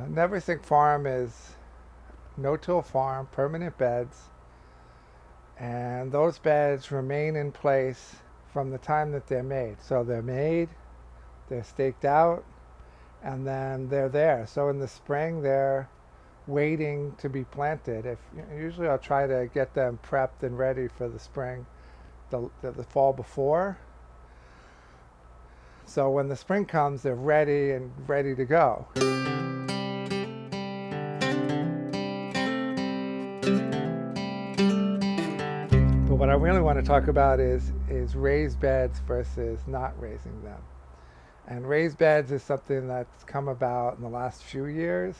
Neversink farm is no-till farm, permanent beds, and those beds remain in place from the time that they're made. So they're made, they're staked out, and then they're there. So in the spring, they're waiting to be planted. Usually I'll try to get them prepped and ready for the spring, the fall before. So when the spring comes, they're ready and ready to go. But what I really want to talk about is raised beds versus not raising them. And raised beds is something that's come about in the last few years,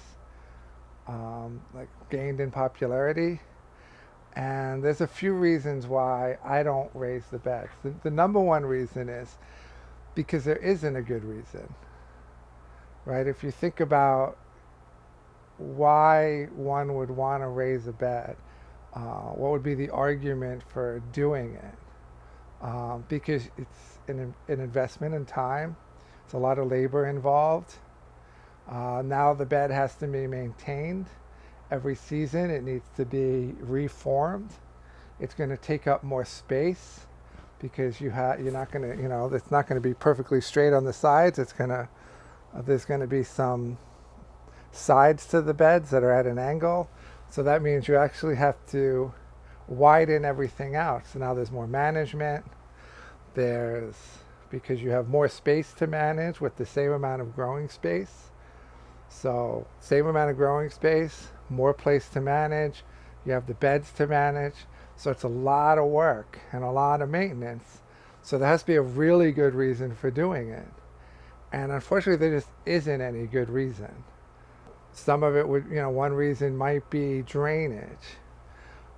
like gained in popularity. And there's a few reasons why I don't raise the beds. The number one reason is because there isn't a good reason, right? If you think about why one would want to raise a bed, what would be the argument for doing it? Because it's an investment in time. It's a lot of labor involved. Now the bed has to be maintained every season. It needs to be reformed. It's going to take up more space because you're not going to, it's not going to be perfectly straight on the sides. There's going to be some sides to the beds that are at an angle. So that means you actually have to widen everything out. So now there's more management. Because you have more space to manage with the same amount of growing space. So same amount of growing space, more place to manage. You have the beds to manage. So it's a lot of work and a lot of maintenance. So there has to be a really good reason for doing it. And unfortunately, there just isn't any good reason. Some of it would, one reason might be drainage.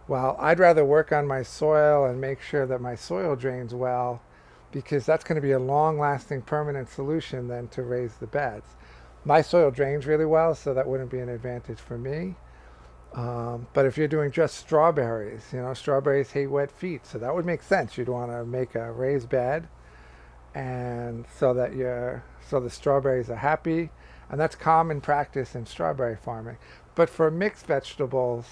Well, I'd rather work on my soil and make sure that my soil drains well, because that's going to be a long-lasting permanent solution than to raise the beds. My soil drains really well, so that wouldn't be an advantage for me. But if you're doing just strawberries, strawberries hate wet feet, so that would make sense. You'd want to make a raised bed, and so the strawberries are happy, and that's common practice in strawberry farming. But for mixed vegetables,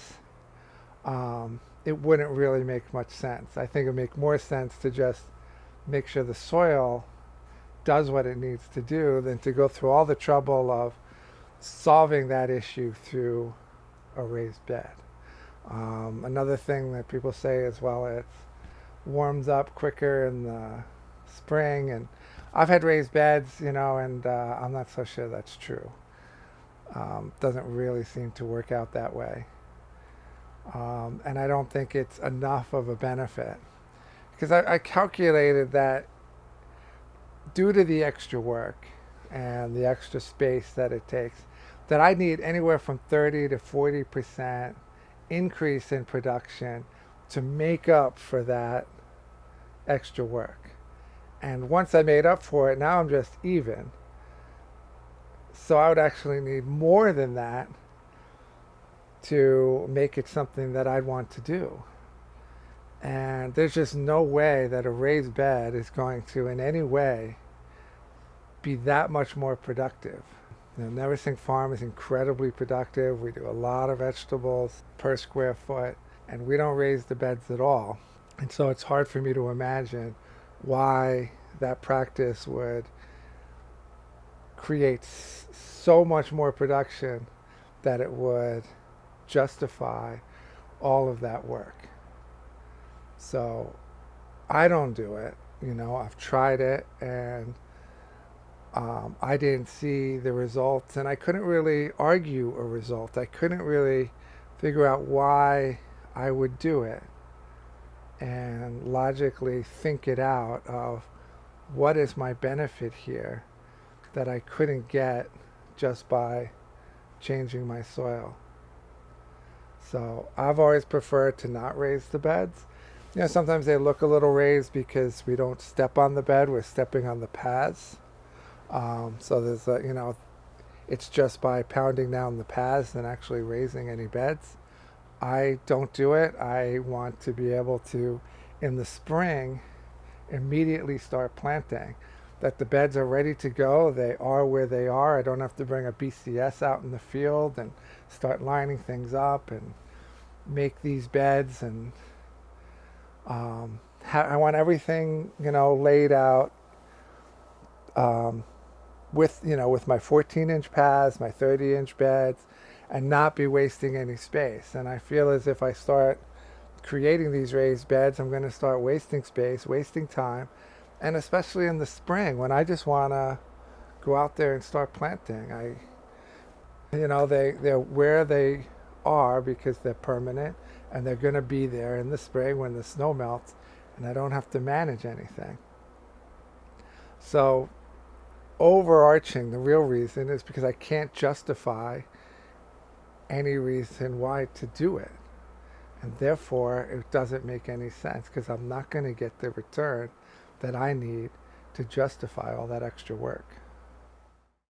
it wouldn't really make much sense. I think it would make more sense to just make sure the soil does what it needs to do than to go through all the trouble of solving that issue through a raised bed. Another thing that people say is, well, it warms up quicker in the spring. And I've had raised beds, and I'm not so sure that's true. Doesn't really seem to work out that way. And I don't think it's enough of a benefit. Because I calculated that due to the extra work and the extra space that it takes, that I need anywhere from 30 to 40% increase in production to make up for that extra work. And once I made up for it, now I'm just even. So I would actually need more than that to make it something that I'd want to do. And there's just no way that a raised bed is going to in any way be that much more productive. Neversink Farm is incredibly productive. We do a lot of vegetables per square foot, and we don't raise the beds at all. And so it's hard for me to imagine why that practice would create so much more production that it would justify all of that work. So I don't do it. I've tried it, and I didn't see the results, and I couldn't really argue a result. I couldn't really figure out why I would do it and logically think it out of what is my benefit here that I couldn't get just by changing my soil. So I've always preferred to not raise the beds. Sometimes they look a little raised because we don't step on the bed, we're stepping on the paths. So there's it's just by pounding down the paths than actually raising any beds. I don't do it. I want to be able to, in the spring, immediately start planting. that the beds are ready to go. They are where they are. I don't have to bring a BCS out in the field and start lining things up and make these beds. And I want everything, laid out with my 14-inch pads, my 30-inch beds, and not be wasting any space. And I feel as if I start creating these raised beds, I'm going to start wasting space, wasting time, and especially in the spring when I just want to go out there and start planting. They're where they are because they're permanent, and they're going to be there in the spring when the snow melts, and I don't have to manage anything. So overarching, the real reason is because I can't justify any reason why to do it. And therefore, it doesn't make any sense because I'm not going to get the return that I need to justify all that extra work.